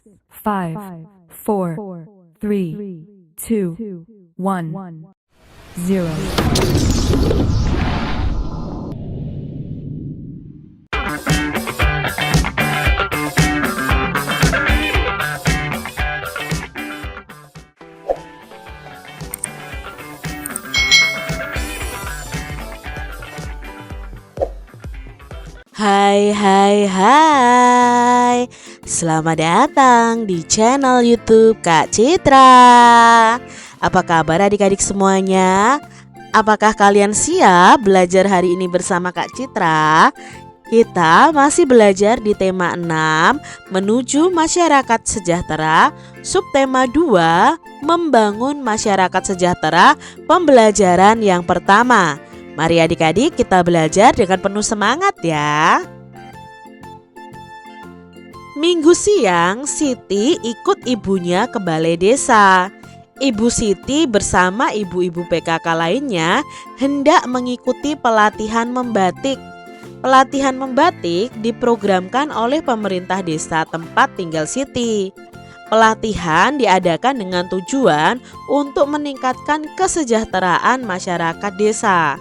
5, 4, 3, 2, 1, 0. Hai, selamat datang di channel YouTube Kak Citra. Apa kabar adik-adik semuanya? Apakah kalian siap belajar hari ini bersama Kak Citra? Kita masih belajar di tema 6, menuju masyarakat sejahtera, subtema 2, membangun masyarakat sejahtera, pembelajaran yang pertama. Mari adik-adik kita belajar dengan penuh semangat ya. Minggu siang, Siti ikut ibunya ke balai desa. Ibu Siti bersama ibu-ibu PKK lainnya hendak mengikuti pelatihan membatik. Pelatihan membatik diprogramkan oleh pemerintah desa tempat tinggal Siti. Pelatihan diadakan dengan tujuan untuk meningkatkan kesejahteraan masyarakat desa.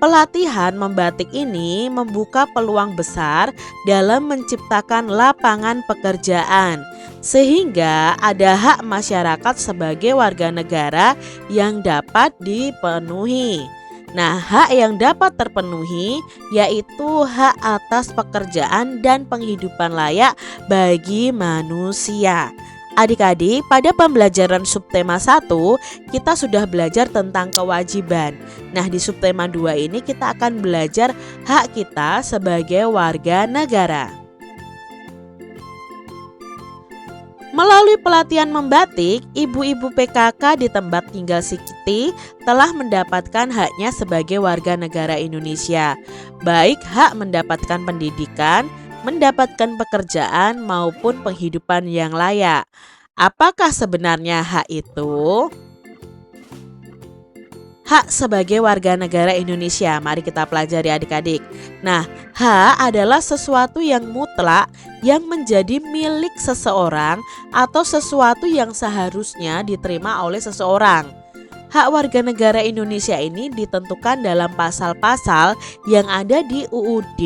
Pelatihan membatik ini membuka peluang besar dalam menciptakan lapangan pekerjaan, sehingga ada hak masyarakat sebagai warga negara yang dapat dipenuhi. Nah, hak yang dapat terpenuhi yaitu hak atas pekerjaan dan penghidupan layak bagi manusia. Adik-adik, pada pembelajaran subtema 1 kita sudah belajar tentang kewajiban. Nah, di subtema 2 ini kita akan belajar hak kita sebagai warga negara. Melalui pelatihan membatik, ibu-ibu PKK di tempat tinggal Siti telah mendapatkan haknya sebagai warga negara Indonesia, baik hak mendapatkan pendidikan, mendapatkan pekerjaan maupun penghidupan yang layak. Apakah sebenarnya hak itu? Hak sebagai warga negara Indonesia, mari kita pelajari adik-adik. Nah, hak adalah sesuatu yang mutlak yang menjadi milik seseorang atau sesuatu yang seharusnya diterima oleh seseorang. Hak warga negara Indonesia ini ditentukan dalam pasal-pasal yang ada di UUD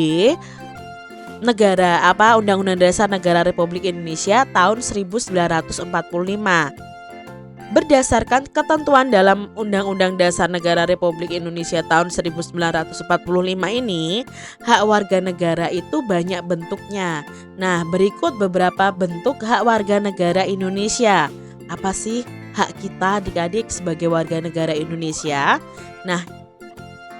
Undang-Undang Dasar Negara Republik Indonesia tahun 1945. Berdasarkan ketentuan dalam Undang-Undang Dasar Negara Republik Indonesia tahun 1945 ini, hak warga negara itu banyak bentuknya. Nah, berikut beberapa bentuk hak warga negara Indonesia. Apa sih hak kita adik-adik sebagai warga negara Indonesia? Nah,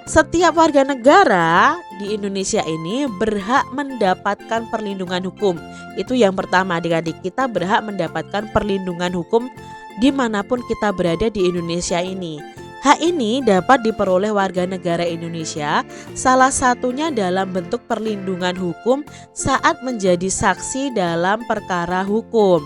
setiap warga negara di Indonesia ini berhak mendapatkan perlindungan hukum. Itu yang pertama adik-adik, kita berhak mendapatkan perlindungan hukum dimanapun kita berada di Indonesia ini. Hak ini dapat diperoleh warga negara Indonesia salah satunya dalam bentuk perlindungan hukum saat menjadi saksi dalam perkara hukum.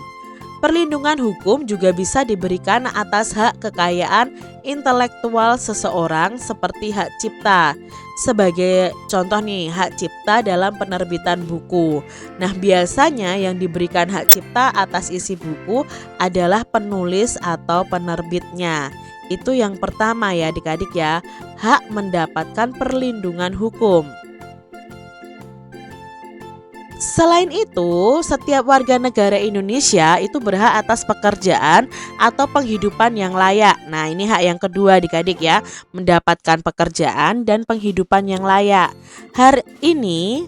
Perlindungan hukum juga bisa diberikan atas hak kekayaan intelektual seseorang seperti hak cipta. Sebagai contoh nih, hak cipta dalam penerbitan buku. Nah, biasanya yang diberikan hak cipta atas isi buku adalah penulis atau penerbitnya. Itu yang pertama ya adik-adik ya, hak mendapatkan perlindungan hukum. Selain itu, setiap warga negara Indonesia itu berhak atas pekerjaan atau penghidupan yang layak. Nah, ini hak yang kedua adik-adik ya, mendapatkan pekerjaan dan penghidupan yang layak. Hak ini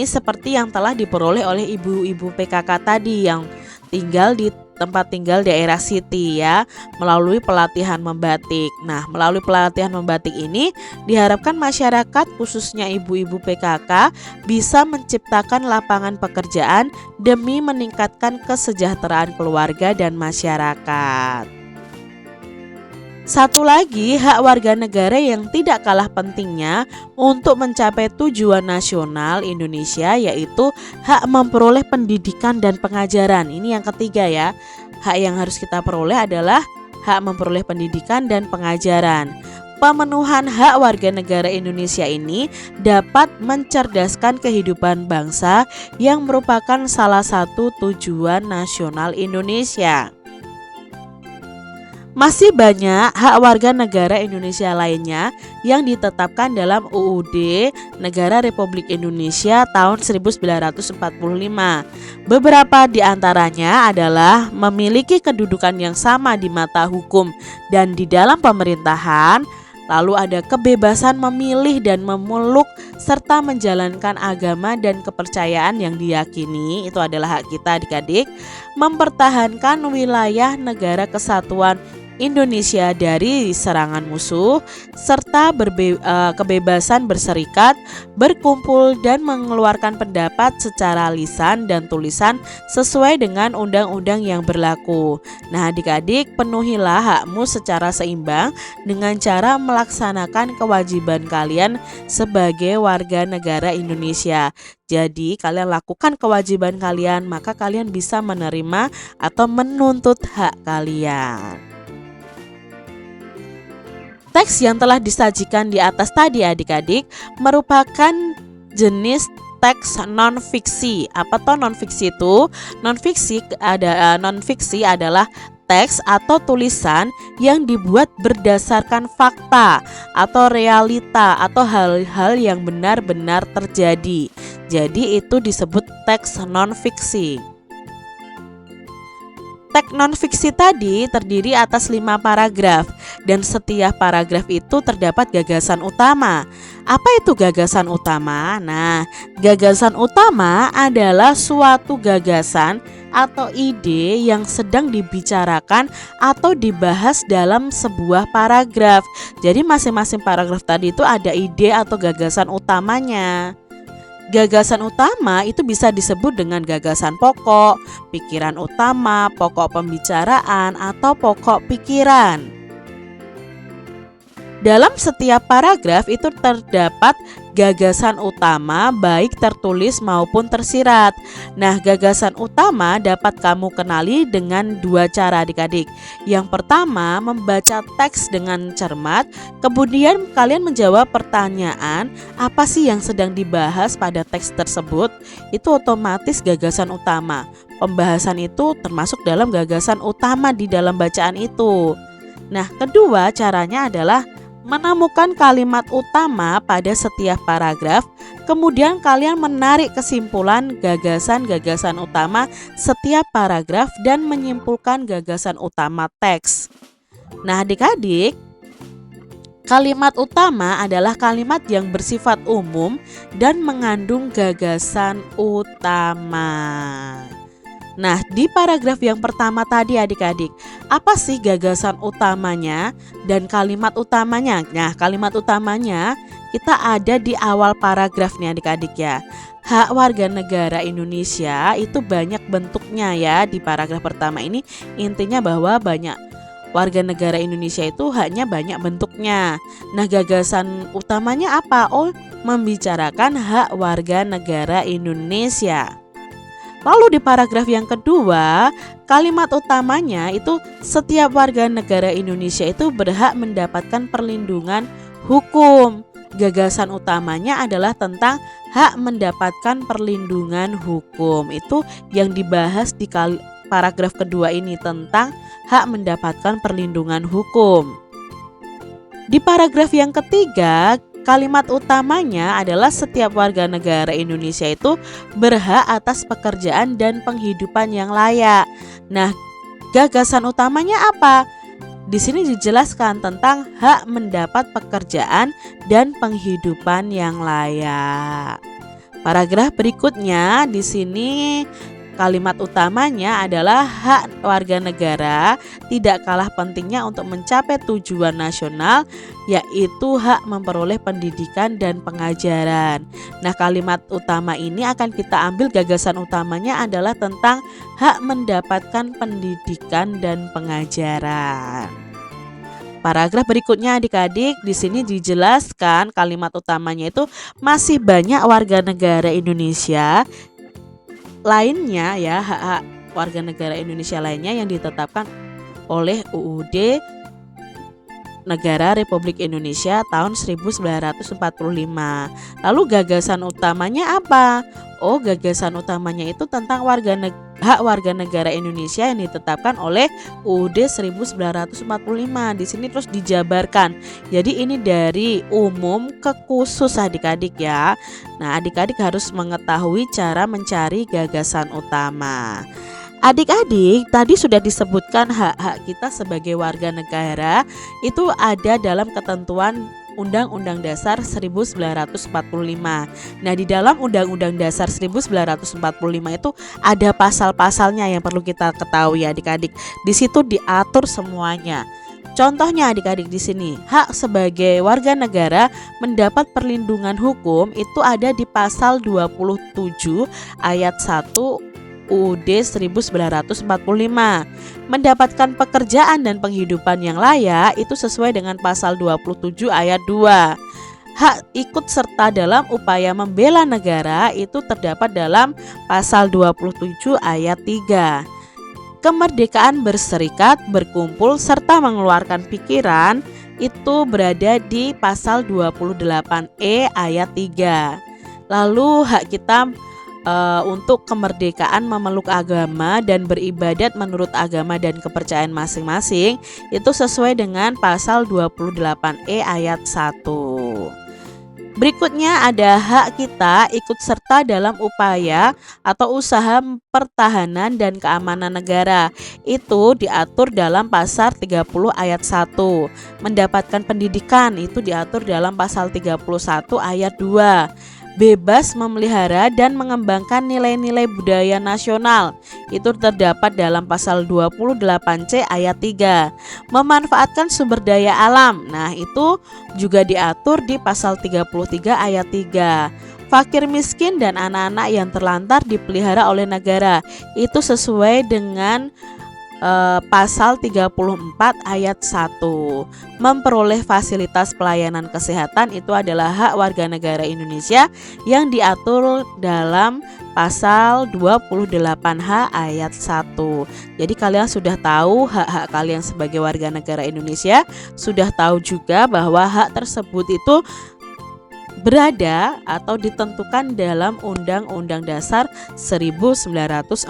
seperti yang telah diperoleh oleh ibu-ibu PKK tadi yang tinggal di tempat tinggal daerah Siti ya, melalui pelatihan membatik. Nah, melalui pelatihan membatik ini diharapkan masyarakat khususnya ibu-ibu PKK bisa menciptakan lapangan pekerjaan demi meningkatkan kesejahteraan keluarga dan masyarakat. Satu lagi hak warga negara yang tidak kalah pentingnya untuk mencapai tujuan nasional Indonesia yaitu hak memperoleh pendidikan dan pengajaran. Ini yang ketiga ya. Hak yang harus kita peroleh adalah hak memperoleh pendidikan dan pengajaran. Pemenuhan hak warga negara Indonesia ini dapat mencerdaskan kehidupan bangsa yang merupakan salah satu tujuan nasional Indonesia. Masih banyak hak warga negara Indonesia lainnya yang ditetapkan dalam UUD Negara Republik Indonesia tahun 1945. Beberapa di antaranya adalah memiliki kedudukan yang sama di mata hukum dan di dalam pemerintahan. Lalu ada kebebasan memilih dan memeluk serta menjalankan agama dan kepercayaan yang diyakini, itu adalah hak kita adik-adik. Mempertahankan wilayah negara kesatuan Indonesia dari serangan musuh, serta kebebasan berserikat, berkumpul dan mengeluarkan pendapat secara lisan dan tulisan sesuai dengan undang-undang yang berlaku. Nah adik-adik, penuhilah hakmu secara seimbang dengan cara melaksanakan kewajiban kalian sebagai warga negara Indonesia. Jadi kalian lakukan kewajiban kalian, maka kalian bisa menerima atau menuntut hak kalian. Teks yang telah disajikan di atas tadi adik-adik merupakan jenis teks non-fiksi. Apa toh non-fiksi itu? Non-fiksi adalah teks atau tulisan yang dibuat berdasarkan fakta atau realita atau hal-hal yang benar-benar terjadi. Jadi itu disebut teks non-fiksi. Teks non-fiksi tadi terdiri atas 5 paragraf dan setiap paragraf itu terdapat gagasan utama. Apa itu gagasan utama? Nah, gagasan utama adalah suatu gagasan atau ide yang sedang dibicarakan atau dibahas dalam sebuah paragraf. Jadi masing-masing paragraf tadi itu ada ide atau gagasan utamanya. Gagasan utama itu bisa disebut dengan gagasan pokok, pikiran utama, pokok pembicaraan, atau pokok pikiran. Dalam setiap paragraf itu terdapat gagasan utama baik tertulis maupun tersirat. Nah, gagasan utama dapat kamu kenali dengan 2 cara adik-adik. Yang pertama, membaca teks dengan cermat, kemudian kalian menjawab pertanyaan apa sih yang sedang dibahas pada teks tersebut. Itu otomatis gagasan utama. Pembahasan itu termasuk dalam gagasan utama di dalam bacaan itu. Nah, kedua caranya adalah menemukan kalimat utama pada setiap paragraf, kemudian kalian menarik kesimpulan gagasan-gagasan utama setiap paragraf dan menyimpulkan gagasan utama teks. Nah adik-adik, kalimat utama adalah kalimat yang bersifat umum dan mengandung gagasan utama. Nah, di paragraf yang pertama tadi adik-adik, apa sih gagasan utamanya dan kalimat utamanya? Nah, kalimat utamanya kita ada di awal paragraf nih adik-adik ya. Hak warga negara Indonesia itu banyak bentuknya ya. Di paragraf pertama ini intinya bahwa banyak warga negara Indonesia itu haknya banyak bentuknya. Nah, gagasan utamanya apa? Oh, membicarakan hak warga negara Indonesia. Lalu di paragraf yang kedua, kalimat utamanya itu setiap warga negara Indonesia itu berhak mendapatkan perlindungan hukum. Gagasan utamanya adalah tentang hak mendapatkan perlindungan hukum. Itu yang dibahas di paragraf kedua ini, tentang hak mendapatkan perlindungan hukum. Di paragraf yang ketiga, kalimat utamanya adalah setiap warga negara Indonesia itu berhak atas pekerjaan dan penghidupan yang layak. Nah, gagasan utamanya apa? Di sini dijelaskan tentang hak mendapat pekerjaan dan penghidupan yang layak. Paragraf berikutnya di sini kalimat utamanya adalah hak warga negara tidak kalah pentingnya untuk mencapai tujuan nasional, yaitu hak memperoleh pendidikan dan pengajaran. Nah, kalimat utama ini akan kita ambil gagasan utamanya adalah tentang hak mendapatkan pendidikan dan pengajaran. Paragraf berikutnya adik-adik, di sini dijelaskan kalimat utamanya itu masih banyak warga negara Indonesia lainnya ya, hak-hak warga negara Indonesia lainnya yang ditetapkan oleh UUD Negara Republik Indonesia tahun 1945. Lalu gagasan utamanya apa? Oh, gagasan utamanya itu tentang hak warga negara Indonesia yang ditetapkan oleh UUD 1945. Di sini terus dijabarkan. Jadi ini dari umum ke khusus adik-adik ya. Nah, adik-adik harus mengetahui cara mencari gagasan utama. Adik-adik, tadi sudah disebutkan hak-hak kita sebagai warga negara itu ada dalam ketentuan Undang-Undang Dasar 1945. Nah, di dalam Undang-Undang Dasar 1945 itu ada pasal-pasalnya yang perlu kita ketahui adik-adik. Di situ diatur semuanya. Contohnya adik-adik di sini, hak sebagai warga negara mendapat perlindungan hukum itu ada di pasal 27 ayat 1 UUD 1945. Mendapatkan pekerjaan dan penghidupan yang layak itu sesuai dengan pasal 27 ayat 2. Hak ikut serta dalam upaya membela negara itu terdapat dalam pasal 27 ayat 3. Kemerdekaan berserikat, berkumpul serta mengeluarkan pikiran itu berada di pasal 28E ayat 3. Lalu hak kita untuk kemerdekaan memeluk agama dan beribadat menurut agama dan kepercayaan masing-masing itu sesuai dengan pasal 28E ayat 1. Berikutnya ada hak kita ikut serta dalam upaya atau usaha pertahanan dan keamanan negara. Itu diatur dalam pasal 30 ayat 1. Mendapatkan pendidikan itu diatur dalam pasal 31 ayat 2. Bebas memelihara dan mengembangkan nilai-nilai budaya nasional itu terdapat dalam pasal 28C ayat 3. Memanfaatkan sumber daya alam, nah itu juga diatur di pasal 33 ayat 3. Fakir miskin dan anak-anak yang terlantar dipelihara oleh negara itu sesuai dengan pasal 34 ayat 1. Memperoleh fasilitas pelayanan kesehatan itu adalah hak warga negara Indonesia yang diatur dalam pasal 28H ayat 1. Jadi kalian sudah tahu hak-hak kalian sebagai warga negara Indonesia, sudah tahu juga bahwa hak tersebut itu berada atau ditentukan dalam Undang-Undang Dasar 1945.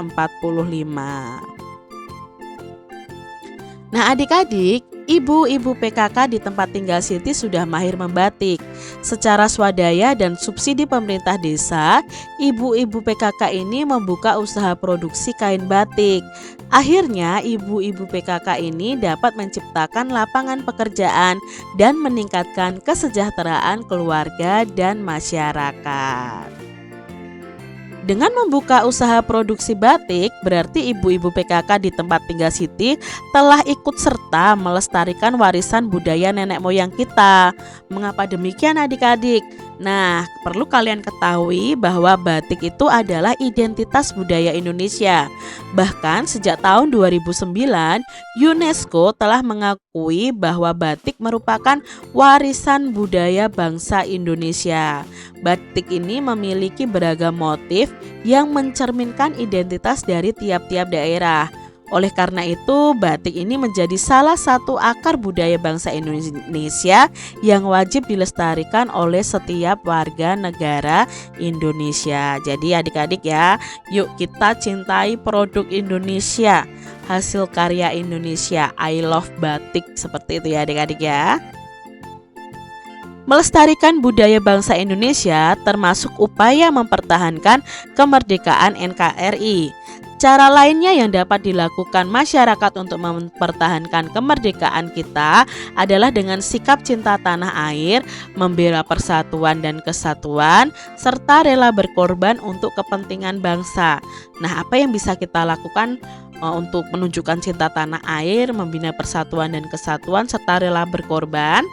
Nah adik-adik, ibu-ibu PKK di tempat tinggal Siti sudah mahir membatik. Secara swadaya dan subsidi pemerintah desa, ibu-ibu PKK ini membuka usaha produksi kain batik. Akhirnya ibu-ibu PKK ini dapat menciptakan lapangan pekerjaan dan meningkatkan kesejahteraan keluarga dan masyarakat. Dengan membuka usaha produksi batik, berarti ibu-ibu PKK di tempat tinggal Siti telah ikut serta melestarikan warisan budaya nenek moyang kita. Mengapa demikian adik-adik? Nah, perlu kalian ketahui bahwa batik itu adalah identitas budaya Indonesia. Bahkan sejak tahun 2009, UNESCO telah mengakui bahwa batik merupakan warisan budaya bangsa Indonesia. Batik ini memiliki beragam motif yang mencerminkan identitas dari tiap-tiap daerah. Oleh karena itu, batik ini menjadi salah satu akar budaya bangsa Indonesia yang wajib dilestarikan oleh setiap warga negara Indonesia. Jadi adik-adik ya, yuk kita cintai produk Indonesia, hasil karya Indonesia. I love batik, seperti itu ya adik-adik ya. Melestarikan budaya bangsa Indonesia termasuk upaya mempertahankan kemerdekaan NKRI. Cara lainnya yang dapat dilakukan masyarakat untuk mempertahankan kemerdekaan kita adalah dengan sikap cinta tanah air, membela persatuan dan kesatuan, serta rela berkorban untuk kepentingan bangsa. Nah, apa yang bisa kita lakukan untuk menunjukkan cinta tanah air, membina persatuan dan kesatuan, serta rela berkorban?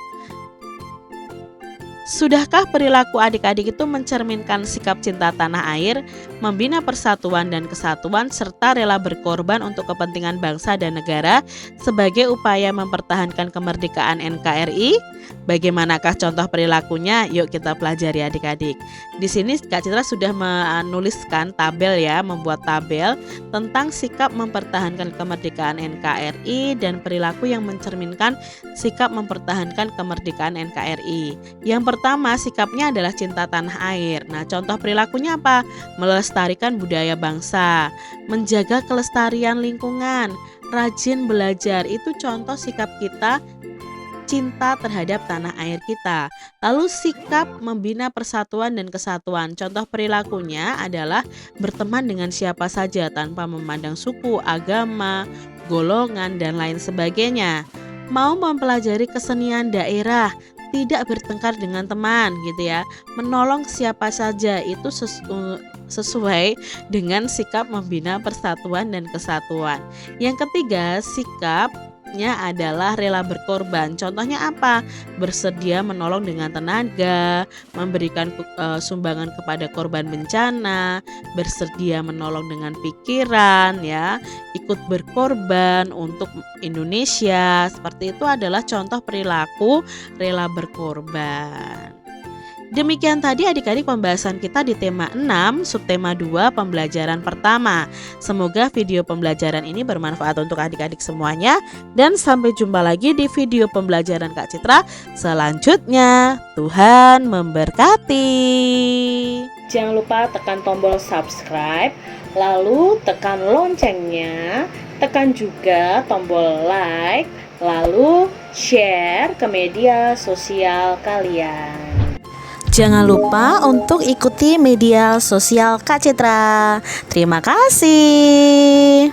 Sudahkah perilaku adik-adik itu mencerminkan sikap cinta tanah air, membina persatuan dan kesatuan, serta rela berkorban untuk kepentingan bangsa dan negara sebagai upaya mempertahankan kemerdekaan NKRI? Bagaimanakah contoh perilakunya? Yuk kita pelajari adik-adik. Di sini Kak Citra sudah menuliskan tabel ya, membuat tabel tentang sikap mempertahankan kemerdekaan NKRI dan perilaku yang mencerminkan sikap mempertahankan kemerdekaan NKRI. Yang pertama, sikapnya adalah cinta tanah air. Nah, contoh perilakunya apa? Melestarikan budaya bangsa, menjaga kelestarian lingkungan, rajin belajar. Itu contoh sikap kita cinta terhadap tanah air kita. Lalu sikap membina persatuan dan kesatuan. Contoh perilakunya adalah berteman dengan siapa saja tanpa memandang suku, agama, golongan, dan lain sebagainya. Mau mempelajari kesenian daerah, tidak bertengkar dengan teman gitu ya. Menolong siapa saja itu sesuai dengan sikap membina persatuan dan kesatuan. Yang ketiga, sikapnya adalah rela berkorban. Contohnya apa? Bersedia menolong dengan tenaga, memberikan sumbangan kepada korban bencana, bersedia menolong dengan pikiran ya, ikut berkorban untuk Indonesia. Seperti itu adalah contoh perilaku rela berkorban. Demikian tadi adik-adik pembahasan kita di tema 6, subtema 2, pembelajaran pertama. Semoga video pembelajaran ini bermanfaat untuk adik-adik semuanya. Dan sampai jumpa lagi di video pembelajaran Kak Citra selanjutnya. Tuhan memberkati. Jangan lupa tekan tombol subscribe, lalu tekan loncengnya, tekan juga tombol like, lalu share ke media sosial kalian. Jangan lupa untuk ikuti media sosial Kak Citra. Terima kasih.